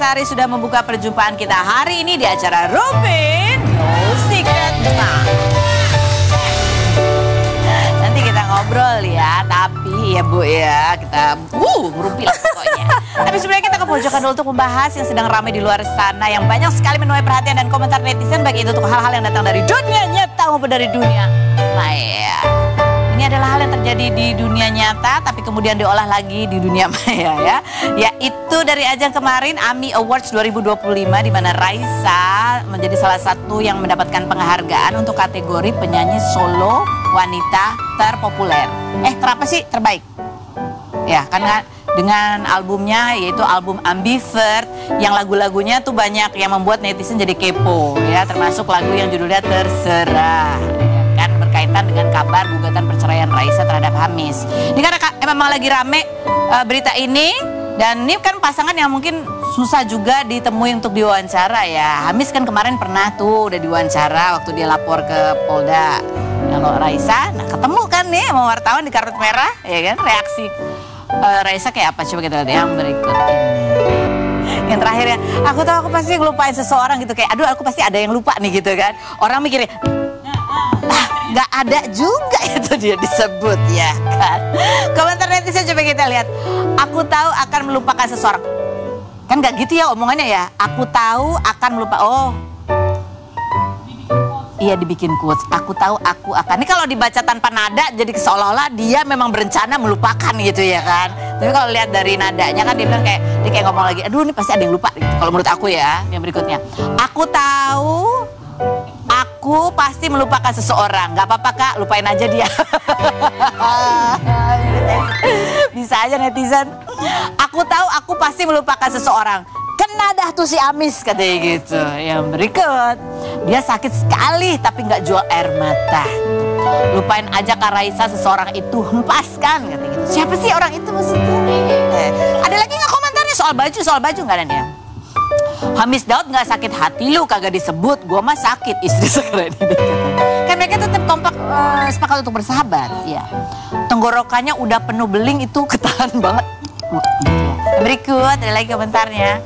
Permatasari sudah membuka perjumpaan kita hari ini di acara Rupin No Secret Nah. Nanti kita ngobrol ya, tapi ya Bu ya, kita ngerumpi lah pokoknya. Tapi sebenarnya kita ke pojokan dulu untuk membahas yang sedang ramai di luar sana, yang banyak sekali menuai perhatian dan komentar netizen, baik itu untuk hal-hal yang datang dari dunia nyata maupun dari dunia maya. Ini adalah hal yang terjadi di dunia nyata tapi kemudian diolah lagi di dunia maya ya. Yaitu dari ajang kemarin AMI Awards 2025 di mana Raisa menjadi salah satu yang mendapatkan penghargaan untuk kategori penyanyi solo wanita terpopuler. Terapa sih? Terbaik. Ya, karena dengan albumnya yaitu album Ambivert yang lagu-lagunya tuh banyak yang membuat netizen jadi kepo ya, termasuk lagu yang judulnya Terserah. Berkaitan dengan kabar gugatan perceraian Raisa terhadap Hamis. Ini karena memang lagi rame berita ini, dan ini kan pasangan yang mungkin susah juga ditemui untuk diwawancara ya. Hamis kan kemarin pernah tuh udah diwawancara waktu dia lapor ke Polda. Kalau Raisa, nah ketemu kan nih sama wartawan di karpet merah, ya kan? Reaksi Raisa kayak apa? Coba kita lihat yang berikut ini. Yang terakhir ya, aku tahu aku pasti ngelupain seseorang gitu, kayak aduh aku pasti ada yang lupa nih gitu kan. Orang mikirnya nggak ada juga itu dia disebut ya kan. Komentar netizen coba kita lihat. Aku tahu akan melupakan seseorang. Kan nggak gitu ya omongannya ya. Aku tahu akan melupakan. Iya dibikin quotes. Aku tahu aku akan. Ini kalau dibaca tanpa nada jadi seolah-olah dia memang berencana melupakan gitu ya kan. Tapi kalau lihat dari nadanya kan dia bilang kayak dia kayak ngomong lagi. Aduh ini pasti ada yang lupa gitu. Kalau menurut aku ya yang berikutnya. Aku tahu aku pasti melupakan seseorang. Gak apa-apa kak, lupain aja dia. Bisa aja netizen. Aku tahu aku pasti melupakan seseorang. Kena dah tuh si Amis katanya gitu. Yang berikut, dia sakit sekali tapi gak jual air mata. Lupain aja Kak Raisa, seseorang itu hempaskan katanya gitu. Siapa sih orang itu maksudnya? Ada lagi gak komentarnya soal baju gak ada dia? Hamis Daud nggak sakit hati lu kagak disebut, gua mah sakit istri sekeren ini. Kan mereka tetap kompak sepakat untuk bersahabat ya. Tenggorokannya udah penuh beling itu ketahan banget. Berikut ada lagi komentarnya.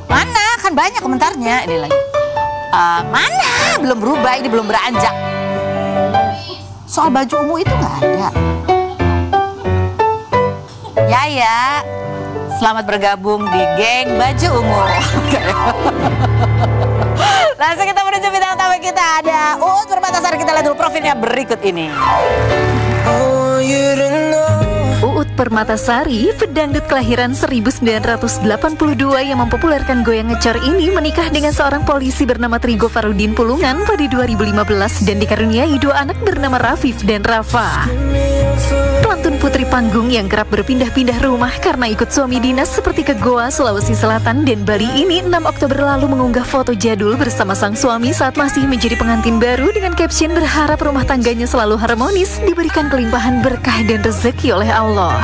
Mana? Kan banyak komentarnya. Ini lagi. Mana? Belum berubah, ini belum beranjak. Soal baju ungu itu nggak ada. Ya. Selamat bergabung di geng baju ungu. Langsung kita menuju bintang tamu kita. Ada Uut Permatasari. Kita lihat dulu profilnya berikut ini. Uut Permatasari, pedangdut kelahiran 1982 yang mempopulerkan goyang ngecor ini menikah dengan seorang polisi bernama Trigo Farudin Pulungan pada 2015 dan dikaruniai 2 anak bernama Rafif dan Rafa. Pelantun putri panggung yang kerap berpindah-pindah rumah karena ikut suami dinas seperti ke Goa, Sulawesi Selatan dan Bali ini 6 Oktober lalu mengunggah foto jadul bersama sang suami saat masih menjadi pengantin baru dengan caption berharap rumah tangganya selalu harmonis, diberikan kelimpahan berkah dan rezeki oleh Allah.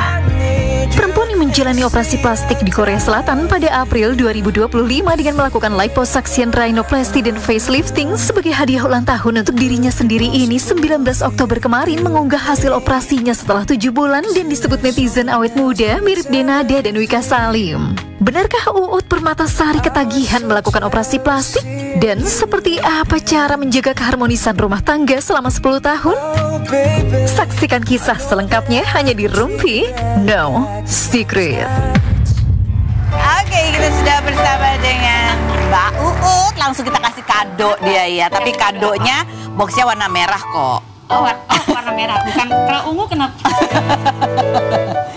Perempuan yang menjalani operasi plastik di Korea Selatan pada April 2025 dengan melakukan liposuction, rhinoplasty, dan facelifting sebagai hadiah ulang tahun untuk dirinya sendiri ini 19 Oktober kemarin mengunggah hasil operasinya setelah 7 bulan dan disebut netizen awet muda mirip Denada dan Wika Salim. Benarkah Uut Permatasari ketagihan melakukan operasi plastik? Dan seperti apa cara menjaga keharmonisan rumah tangga selama 10 tahun? Saksikan kisah selengkapnya hanya di Rumpi No Secret. Oke, kita sudah bersama dengan Mbak Uut. Langsung kita kasih kado dia ya. Tapi kadonya boxnya warna merah kok. Warna merah, bukan kalau ungu kenapa?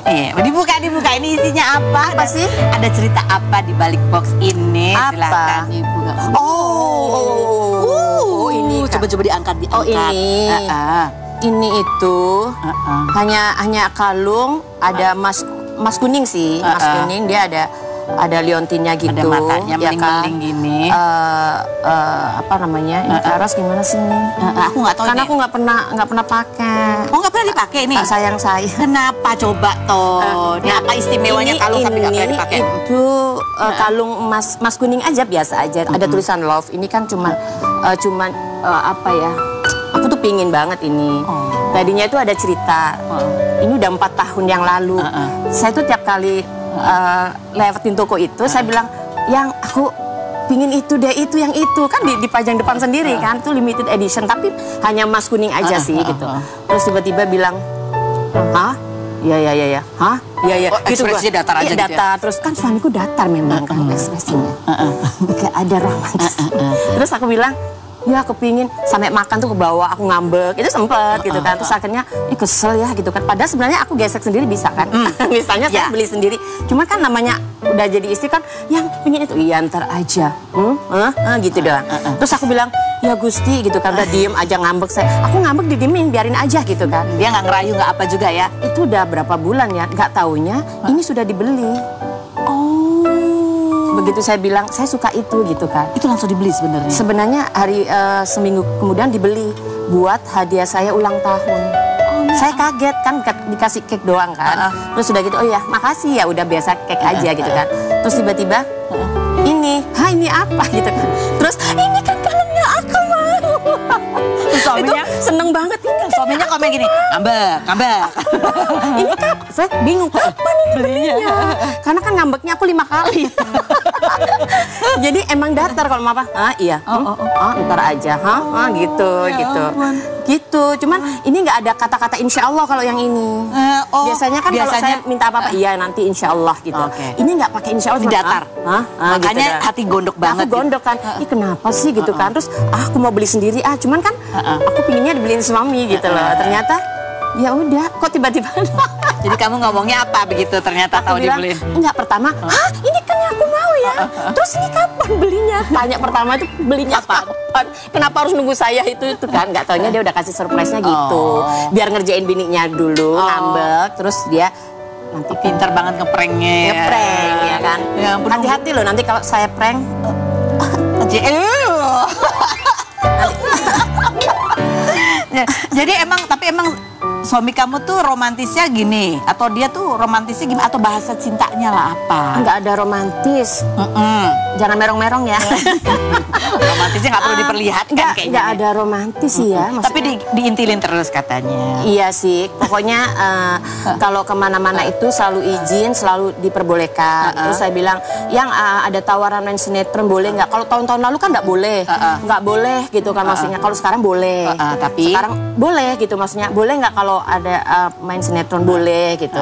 Iya, dibuka. Ini isinya apa? Apa sih? Ada cerita apa di balik box ini? Apa? Silakan dibuka. Ini coba diangkat. Oh ini. Ini itu hanya kalung, ada mas kuning sih, mas kuning dia ada liontinnya gitu, ada matanya meling-meling gini. Apa namanya? Ini Karas gimana sih ini? Aku nggak tahu. Karena aku nggak pernah pakai. Oh nggak pernah dipakai nih? Sayang saya. Kenapa coba toh? Ini apa istimewanya kalung tapi nggak pernah dipakai? Itu kalung mas kuning aja biasa aja. Ada tulisan love. Ini kan cuman apa ya? Aku tuh pingin banget ini. Tadinya itu ada cerita. Ini udah 4 tahun yang lalu. Saya tuh tiap kali lewatin toko itu, saya bilang, yang aku pingin itu deh, itu yang itu kan dipajang depan sendiri kan, itu limited edition tapi hanya emas kuning aja sih gitu. Terus tiba-tiba bilang, hah? Ya, hah? Ya, oh, gitu ekspresinya datar aja iya, gitu ya? datar. Terus kan suamiku datar memang kan ekspresinya. Gak ada romantis. Terus aku bilang, ya aku pingin, sampai makan tuh ke bawah aku ngambek, itu sempet gitu kan. Terus akhirnya, kesel ya gitu kan. Padahal sebenarnya aku gesek sendiri bisa kan. Misalnya saya beli sendiri. Cuma kan namanya udah jadi istri kan, yang pingin itu, iya ntar aja. Gitu doang. Terus aku bilang, ya Gusti gitu kan, udah diem aja ngambek saya. Aku ngambek didiemin, biarin aja gitu kan. Dia nggak ngerayu, nggak apa juga ya? Itu udah berapa bulan ya, nggak taunya ini sudah dibeli. Begitu saya bilang, saya suka itu gitu kan. Itu langsung dibeli sebenarnya? Sebenarnya hari seminggu kemudian dibeli buat hadiah saya ulang tahun. Saya kaget kan, dikasih cake doang kan. Terus udah gitu, oh ya makasih ya, udah biasa cake aja gitu kan. Terus tiba-tiba ini apa gitu kan. Terus ini kan kalungnya aku mau. Suaminya itu seneng banget ini. Suaminya komen gini, ngambek. Ini kan, saya bingung kapan ini belinya. Karena kan ngambeknya aku 5 kali. Jadi emang datar kalau apa? Iya. Ntar aja. Gitu. Gitu. Cuman ini nggak ada kata-kata insya Allah kalau yang ini. Biasanya kan kalau saya minta apa-apa, iya nanti insya Allah gitu. Ini nggak pakai insya Allah. Datar. Makanya gitu hati gondok banget. Aku gondok kan. Ih kenapa sih gitu kan? Terus aku mau beli sendiri. Cuman kan aku pinginnya dibeliin suami gitu loh. Ternyata ya udah, kok tiba-tiba. Jadi kamu ngomongnya apa begitu? Ternyata tahu dibeliin. Enggak, pertama, ini kan yang aku mau ya. Terus ini kapan belinya? Tanya pertama itu belinya kapan? Kenapa harus nunggu saya itu kan? Nggak taunya dia udah kasih surprise-nya gitu. Biar ngerjain bininya dulu, ngambek, terus dia nanti pintar banget ngepranknya. Ngeprank ya kan. Hati-hati loh nanti kalau saya prank. Jadi tapi emang suami kamu tuh romantisnya gini, atau dia tuh romantisnya gimana, atau bahasa cintanya lah apa? Nggak ada romantis. Jangan merong-merong ya. Romantisnya nggak perlu diperlihatkan kayaknya. Nggak ada romantis sih ya. Tapi diintilin terus katanya. Iya sih, pokoknya kalau kemana-mana itu selalu izin, selalu diperbolehkan. Terus saya bilang, yang ada tawaran main sinetron boleh nggak? Kalau tahun-tahun lalu kan nggak boleh, nggak boleh gitu kan maksudnya. Kalau sekarang boleh, tapi sekarang boleh gitu maksudnya. Boleh nggak kalau ada main sinetron boleh gitu?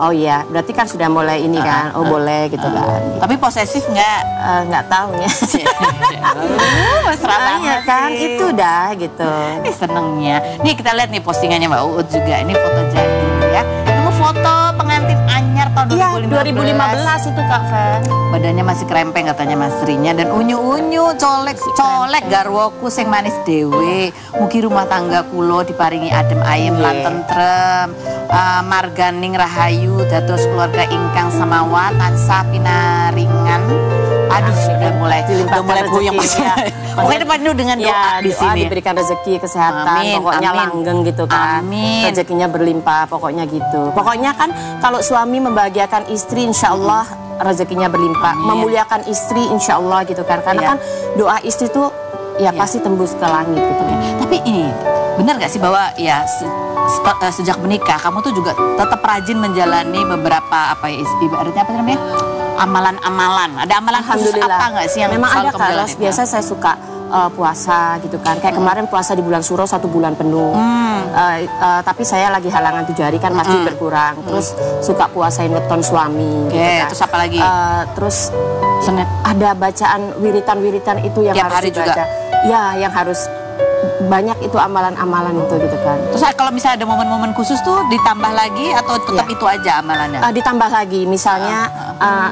Oh iya, berarti kan sudah mulai ini kan. Oh boleh gitu kan. Tapi posesif nggak? Nggak tahu ya. Mesra banget kan, itu dah gitu. Senengnya. Nih kita lihat nih postingannya Mbak Uut juga. Ini foto jadi ya. Ini foto pengantin anyar tahun 2015. Itu Kak Fen. Badannya masih krempeng katanya Mas Rinya, dan unyu-unyu colek garwoku sing manis dewe. Mugi rumah tangga kulo diparingi adem ayem lan tentrem. Marganing rahayu dados keluarga ingkang samawa tansah pinaringan. Aduh, sudah mulai buyung ya. Pokoknya depan dulu dengan doa di sini. Diberikan rezeki, kesehatan, pokoknya langgeng gitu kan. Rezekinya berlimpah, pokoknya gitu. Pokoknya kan kalau suami membahagiakan istri, insya Allah rezekinya berlimpah. Memuliakan istri, insya Allah gitu kan. Karena kan doa istri tuh ya pasti tembus ke langit gitu. Tapi ini benar nggak sih bahwa ya sejak menikah kamu tuh juga tetap rajin menjalani beberapa ibaratnya apa namanya? Amalan-amalan. Ada amalan khusus apa nggak sih yang memang ada kan? Biasa saya suka puasa gitu kan. Kayak kemarin puasa di bulan Suro 1 bulan penuh. Tapi saya lagi halangan 7 hari kan pasti berkurang. Terus suka puasain weton suami gitu kan. Terus apa lagi? Terus ada bacaan wiritan-wiritan itu yang harus dibaca. Ya, yang harus banyak itu amalan-amalan itu gitu kan. Terus kalau misalnya ada momen-momen khusus tuh ditambah lagi atau tetap itu aja amalannya? Ditambah lagi, misalnya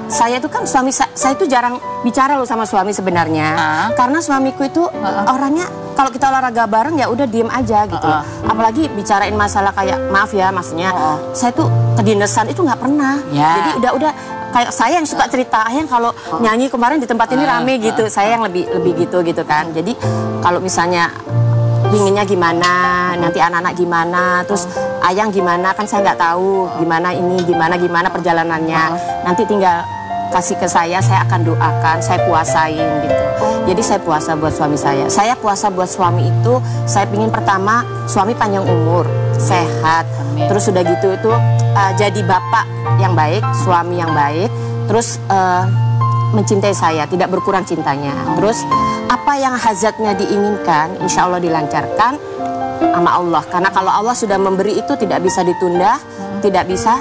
saya itu kan saya itu jarang bicara loh sama suami sebenarnya. Karena suamiku itu orangnya kalau kita olahraga bareng ya udah diem aja gitu. Apalagi bicarain masalah kayak maaf ya maksudnya saya tuh kedinasan itu nggak pernah. Jadi udah kayak saya yang suka cerita, yang kalau nyanyi kemarin di tempat ini rame gitu, saya yang lebih gitu kan. Jadi kalau misalnya pinginnya gimana, nanti anak-anak gimana, terus ayang gimana, kan saya nggak tahu gimana ini, gimana perjalanannya. Nanti tinggal kasih ke saya akan doakan, saya puasain gitu. Jadi saya puasa buat suami saya. Saya puasa buat suami itu, saya pingin pertama suami panjang umur, sehat. Terus udah gitu itu jadi bapak yang baik, suami yang baik. Terus mencintai saya, tidak berkurang cintanya. Terus apa yang hajatnya diinginkan, insya Allah dilancarkan sama Allah. Karena kalau Allah sudah memberi itu tidak bisa ditunda, tidak bisa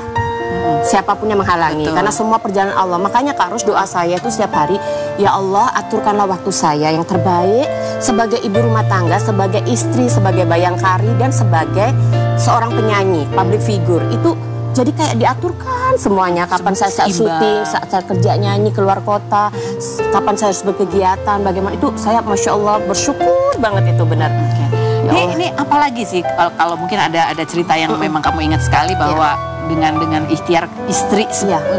siapapun yang menghalangi. Betul. Karena semua perjalanan Allah. Makanya Kak Ros, doa saya itu setiap hari, ya Allah aturkanlah waktu saya yang terbaik sebagai ibu rumah tangga, sebagai istri, sebagai bayangkari, dan sebagai seorang penyanyi, public figure. Itu jadi kayak diaturkan semuanya. Kapan saya syuting, saat saya kerja nyanyi keluar kota, kapan saya harus berkegiatan, bagaimana itu saya Masya Allah bersyukur banget itu benar. Ini apalagi sih kalau mungkin ada cerita yang memang kamu ingat sekali bahwa dengan ikhtiar istri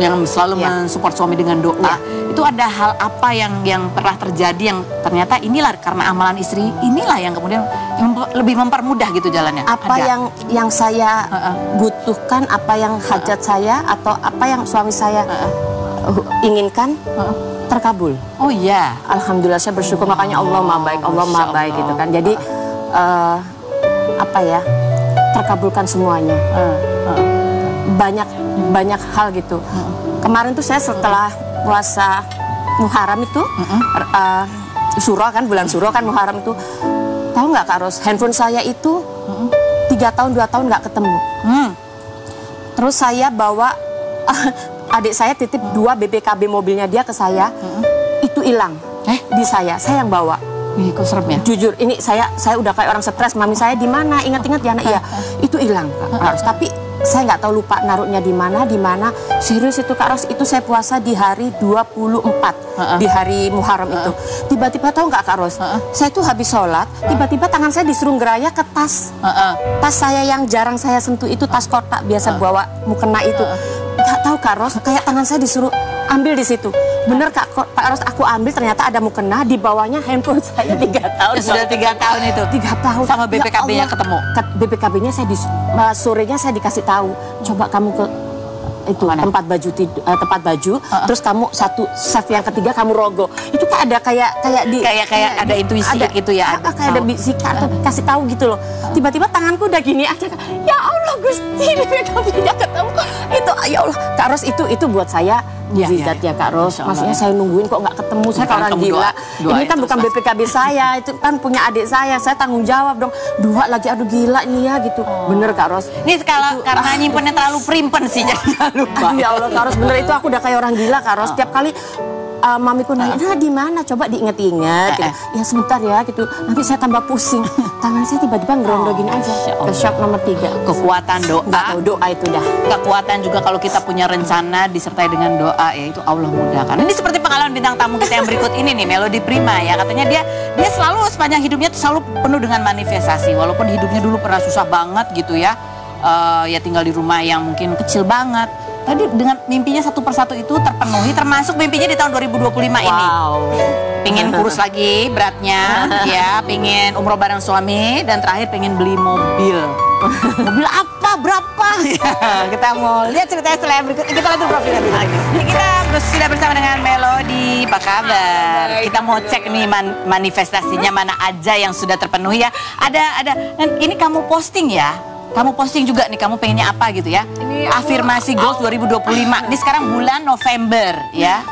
yang selalu mensupport suami dengan doa, itu ada hal apa yang pernah terjadi yang ternyata inilah karena amalan istri inilah yang kemudian lebih mempermudah gitu jalannya. Apa yang saya butuhkan, apa yang hajat saya atau apa yang suami saya inginkan terkabul. Oh iya, alhamdulillah saya bersyukur. Makanya Allah maha baik, Allah maha baik gitu kan. Jadi apa ya, terkabulkan semuanya. Banyak hal gitu. Kemarin tuh saya setelah puasa Muharram itu, Syuro kan, bulan Syuro kan Muharram itu, tahu nggak Kak Ros, handphone saya itu 2 tahun nggak ketemu. Terus saya bawa adik saya titip 2 BPKB mobilnya dia ke saya, itu hilang di saya yang bawa. Ih, kok serem ya? Jujur, ini saya udah kayak orang stres. Mami saya di mana? Ingat-ingat ya, iya. Itu hilang, Kak Ros. Tapi saya nggak tahu, lupa naruhnya di mana. Serius itu Kak Ros, itu saya puasa di hari 24, di hari Muharram itu. Tiba-tiba tahu nggak Kak Ros? Saya tuh habis sholat, tiba-tiba tangan saya disuruh geraya ke tas. Tas saya yang jarang saya sentuh itu, tas kotak biasa bawa mukena itu. Nggak tahu Kak Ros, kayak tangan saya disuruh ambil di situ. Bener Kak Ros, aku ambil ternyata ada mukena, di bawahnya handphone saya 3 tahun. Sudah 3 tahun itu? 3 tahun. Sama BPKB-nya ketemu? BPKB-nya saya sorenya saya dikasih tahu, coba kamu ke itu tempat baju, terus kamu satu save yang ketiga kamu rogoh. Itu kan ada kayak ada intuisi gitu ya. Kayak ada bisikan kasih tahu gitu loh. Tiba-tiba tanganku udah gini aja. Ya Allah Gusti, BPKB-nya ketemu. Itu ya Allah, Kak Ros, itu buat saya mukjizat ya Kak Ros. Maksudnya saya nungguin kok nggak ketemu, saya orang gila. Ini kan bukan BPKB saya, itu kan punya adik saya tanggung jawab dong. 2 lagi, aduh gila nih ya gitu. Bener Kak Ros. Ini karena nyimpennya terlalu primpen sih jadi lupa. Ya Allah Kak Ros, bener itu aku udah kayak orang gila Kak Ros. Setiap kali mamiku nanya, nah di mana? Coba diinget-inget. Gitu. Ya sebentar ya gitu. Nanti saya tambah pusing. Tangan saya tiba-tiba ngerondo gini aja. Ke shock nomor 3. Kekuatan doa. Nggak tahu doa itu dah. Kekuatan juga kalau kita punya rencana disertai dengan doa, ya itu Allah mudahkan. Ini seperti pengalaman bintang tamu kita yang berikut ini nih, Melody Prima ya. Katanya dia selalu sepanjang hidupnya tuh selalu penuh dengan manifestasi. Walaupun hidupnya dulu pernah susah banget gitu ya. Ya tinggal di rumah yang mungkin kecil banget. Tadi dengan mimpinya satu persatu itu terpenuhi, termasuk mimpinya di tahun 2025 ini. Pengen kurus lagi beratnya, ya, pengen umroh bareng suami, dan terakhir pengen beli mobil. Mobil apa? Berapa? Ya, kita mau lihat ceritanya setelah yang berikut. Kita lihat dulu profilnya dulu. Kita sudah bersama dengan Melody. Apa kabar? Kita mau cek nih manifestasinya mana aja yang sudah terpenuhi ya. Ada. Dan ini kamu posting ya. Kamu posting juga nih, kamu pengennya apa gitu ya? Ini Afirmasi Goals 2025. Ini sekarang bulan November ya.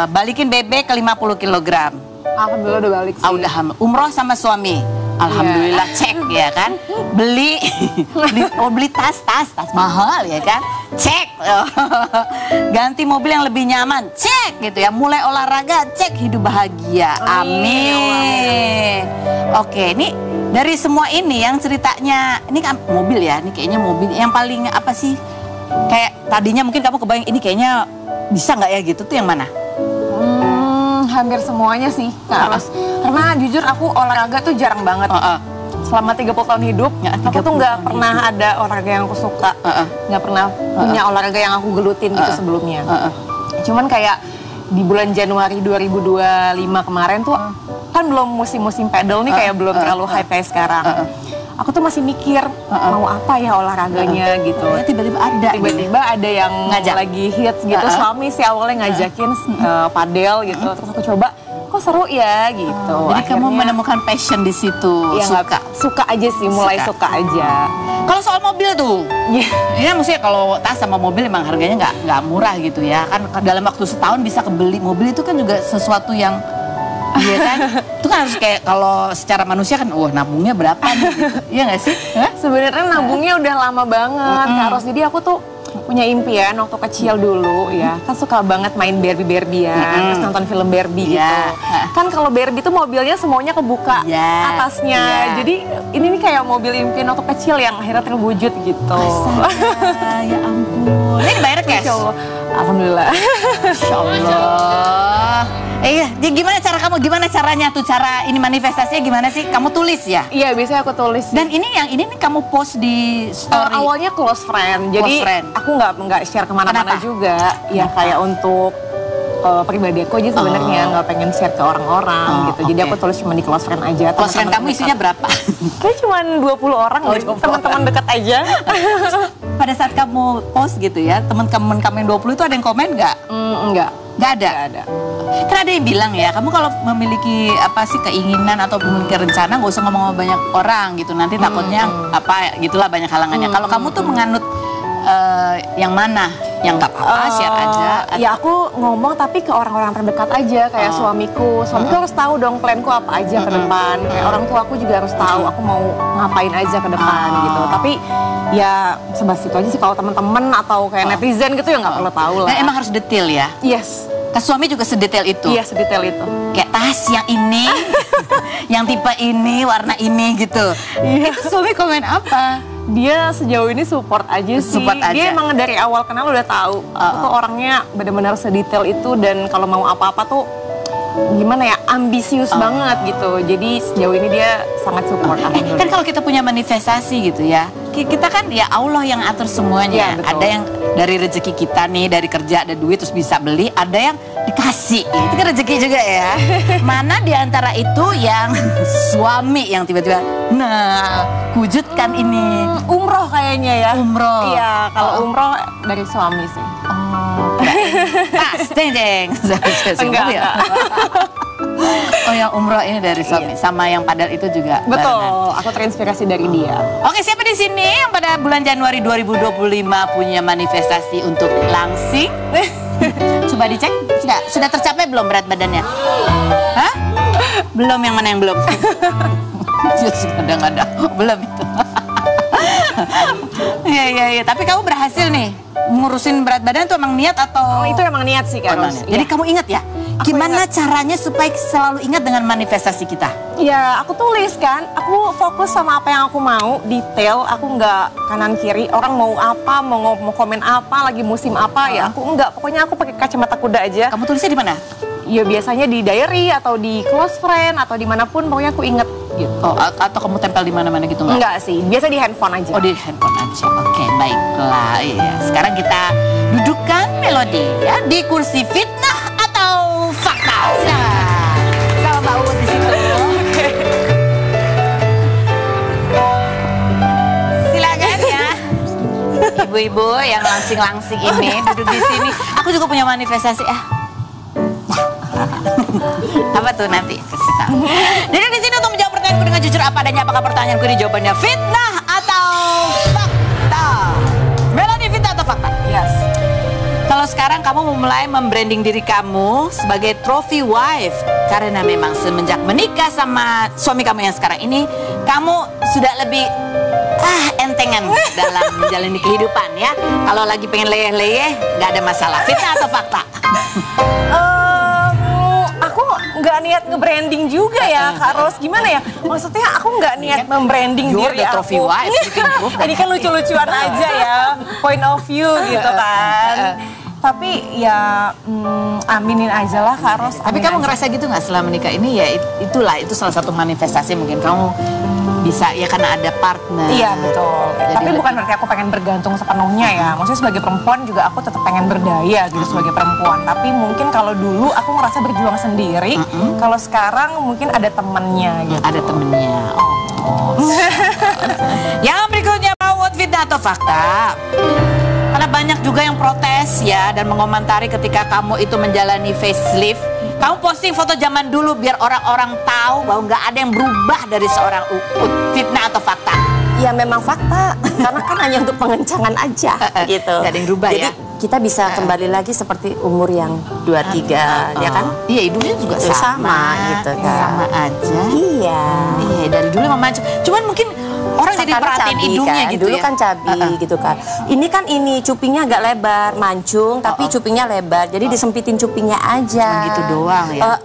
Balikin bebek ke 50 kg. Alhamdulillah udah balik sih. Udah umroh sama suami. Alhamdulillah cek ya kan. Beli tas mahal ya kan. Cek. Ganti mobil yang lebih nyaman. Cek gitu ya. Mulai olahraga, cek. Hidup bahagia. Amin. Oke, ini dari semua ini yang ceritanya, ini kan mobil ya, ini kayaknya mobil yang paling apa sih? Kayak tadinya mungkin kamu kebayang ini kayaknya bisa nggak ya gitu, tuh yang mana? Hampir semuanya sih Kak Ros. Karena jujur aku olahraga tuh jarang banget. Selama 30 tahun hidup, aku tuh nggak pernah ada olahraga yang aku suka. Nggak pernah punya olahraga yang aku gelutin gitu sebelumnya. Cuman kayak di bulan Januari 2025 kemarin tuh kan belum musim-musim pedal nih, kayak belum terlalu hype kayak sekarang. Aku tuh masih mikir mau apa ya olahraganya gitu. Tiba-tiba ada yang lagi hits gitu. Suami sih awalnya ngajakin padel gitu. Terus aku coba, kok seru ya gitu. Jadi akhirnya kamu menemukan passion di situ. Ya, suka aja sih, mulai suka aja. Kalau soal mobil tuh, ini maksudnya kalau tas sama mobil emang harganya nggak murah gitu ya. Kan dalam waktu setahun bisa kebeli mobil itu kan juga sesuatu yang, iya kan? Itu kan harus kayak kalau secara manusia kan, wah nabungnya berapa nih gitu. Iya nggak sih? Sebenarnya nabungnya udah lama banget, Kak Ros. Jadi aku tuh punya impian waktu kecil dulu ya, kan suka banget main Barbie-Barbian, terus nonton film Barbie gitu. Kan kalau Barbie tuh mobilnya semuanya kebuka atasnya. Jadi ini nih kayak mobil impian waktu kecil yang akhirnya terwujud gitu. Astaga, ya ampun. Ini dibayar cash? Insya Allah. Alhamdulillah. Insya Allah. Iya, gimana cara kamu? Gimana caranya tuh, cara ini manifestasinya gimana sih? Kamu tulis ya? Iya, biasanya aku tulis. Dan ini nih kamu post di story. Awalnya close friend, jadi aku nggak share kemana-mana juga. Ya kayak untuk pribadi aku aja sebenarnya nggak pengen share ke orang-orang gitu. Jadi aku tulis cuma di close friend aja. Close friend kamu isinya berapa? Kayak cuma 20 orang, teman-teman dekat aja. Pada saat kamu post gitu ya, teman-teman kamu yang 20 itu ada yang komen nggak? Enggak. Nggak ada. Karena ada yang bilang ya, kamu kalau memiliki apa sih keinginan atau memiliki rencana nggak usah ngomong sama banyak orang gitu, nanti takutnya apa gitulah banyak halangannya. Kalau kamu tuh menganut yang mana? Yang nggak apa-apa share aja. Ya aku ngomong tapi ke orang-orang terdekat aja, kayak suamiku. Suamiku harus tahu dong planku apa aja ke depan. Kayak orang tua aku juga harus tahu aku mau ngapain aja ke depan gitu. Tapi ya sebatas itu aja sih. Kalau teman-teman atau kayak netizen gitu ya nggak perlu tahu lah. Nah, emang harus detail ya? Yes. Ke suami juga sedetail itu? Iya, sedetail itu. Kayak tas yang ini, yang tipe ini, warna ini gitu. Itu suami komen apa? Dia sejauh ini support aja sih. Support aja. Dia emang dari awal kenal udah tahu. Aku tuh orangnya benar-benar sedetail itu, dan kalau mau apa-apa tuh gimana ya, ambisius banget gitu. Jadi sejauh ini dia sangat support. Kan kalau kita punya manifestasi gitu ya, kita kan ya Allah yang atur semuanya. Ya, ada yang dari rezeki kita nih, dari kerja ada duit terus bisa beli, ada yang dikasih. Itu kan rezeki juga ya. Mana di antara itu yang suami yang tiba-tiba, nah wujudkan ini. Umroh kayaknya ya. Umroh. Iya, kalau umroh dari suami sih. Pas, jeng. Enggak. Oh, yang umroh ini dari suami, sama yang padahal itu juga. Betul, barengan. aku terinspirasi dari dia. Oke, siapa di sini yang pada bulan Januari 2025 punya manifestasi untuk langsing? Coba dicek, sudah tercapai belum berat badannya? Hah? Belum, yang mana yang belum? Kadang-kadang belum itu. Iya. Tapi kamu berhasil nih ngurusin berat badan itu emang niat atau? Itu emang niat sih, Kak. Jadi kamu ingat ya? Gimana caranya supaya selalu ingat dengan manifestasi kita? Ya, aku tulis kan. Aku fokus sama apa yang aku mau, detail. Aku nggak kanan kiri. Orang mau apa, mau komen apa, lagi musim apa, ya aku nggak. Pokoknya aku pakai kacamata kuda aja. Kamu tulisnya di mana? Ya biasanya di diary atau di close friend atau dimanapun. Pokoknya aku inget gitu. Atau kamu tempel di mana-mana gitu nggak? Enggak sih. Biasa di handphone aja. Oh, di handphone aja. Oke, baiklah. Iya. Sekarang kita dudukkan Melody ya di kursi fitnah atau fakta. Silakan. Sama Mbak Uut di situ. Silakan ya. Ibu-ibu yang langsing-langsing ini duduk di sini. Aku juga punya manifestasi. Apa tuh nanti? Duduk di sini untuk menjawab pertanyaanku dengan jujur apa adanya. Apakah pertanyaanku ini jawabannya fitnah atau fakta? Melody, fitnah atau fakta? Yes. Kalau sekarang kamu memulai membranding diri kamu sebagai trophy wife karena memang semenjak menikah sama suami kamu yang sekarang ini, kamu sudah lebih entengan dalam menjalani kehidupan ya. Kalau lagi pengen leyeh-leyeh, nggak ada masalah. Fitnah atau fakta? Aku nggak niat nge-branding juga ya, Kak Ros. Gimana ya? Maksudnya aku nggak niat membranding diri aku. Trophy wife, ini kan lucu-lucuan aja ya, point of view gitu kan. Tapi ya aminin aja lah, Kak Ros. Tapi kamu ngerasa gitu nggak setelah menikah ini ya? Itu salah satu manifestasi mungkin kamu bisa ya karena ada partner. Iya betul. Tapi bukan berarti aku pengen bergantung sepenuhnya ya. Maksudnya sebagai perempuan juga aku tetap pengen berdaya gitu sebagai perempuan. Tapi mungkin kalau dulu aku ngerasa berjuang sendiri. Kalau sekarang mungkin ada temennya gitu. Ada temennya. Oh. Yang berikutnya, mau fitnah atau fakta? Karena banyak juga yang protes ya dan mengomentari ketika kamu itu menjalani facelift. Kamu posting foto zaman dulu biar orang-orang tahu bahwa nggak ada yang berubah dari seorang Uut. Fitnah atau fakta? Ya memang fakta, karena kan hanya untuk pengencangan aja gitu. Gak ada yang berubah. Jadi, ya. Kita bisa kembali lagi seperti umur yang 23, ya kan? Iya, hidungnya juga sama gitu kan. Sama aja. Iya. Iya, dari dulu memang cuman mungkin orang jadi Karena perhatiin cabi, hidungnya kan? gitu Dulu ya. kan cabi gitu kan. Ini kan cupingnya agak lebar, mancung, tapi cupingnya lebar. Jadi disempitin cupingnya aja. Gitu doang ya.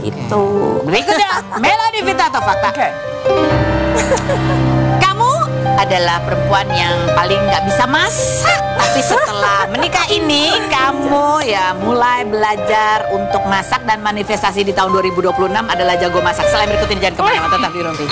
Gitu. Berikutnya, Melody Vitato fakta. Oke. Kamu adalah perempuan yang paling nggak bisa masak. Tapi setelah menikah ini, kamu ya mulai belajar untuk masak dan manifestasi di tahun 2026 adalah jago masak. Selain berikut ini jangan kemana-mana, tetap di Rumpi.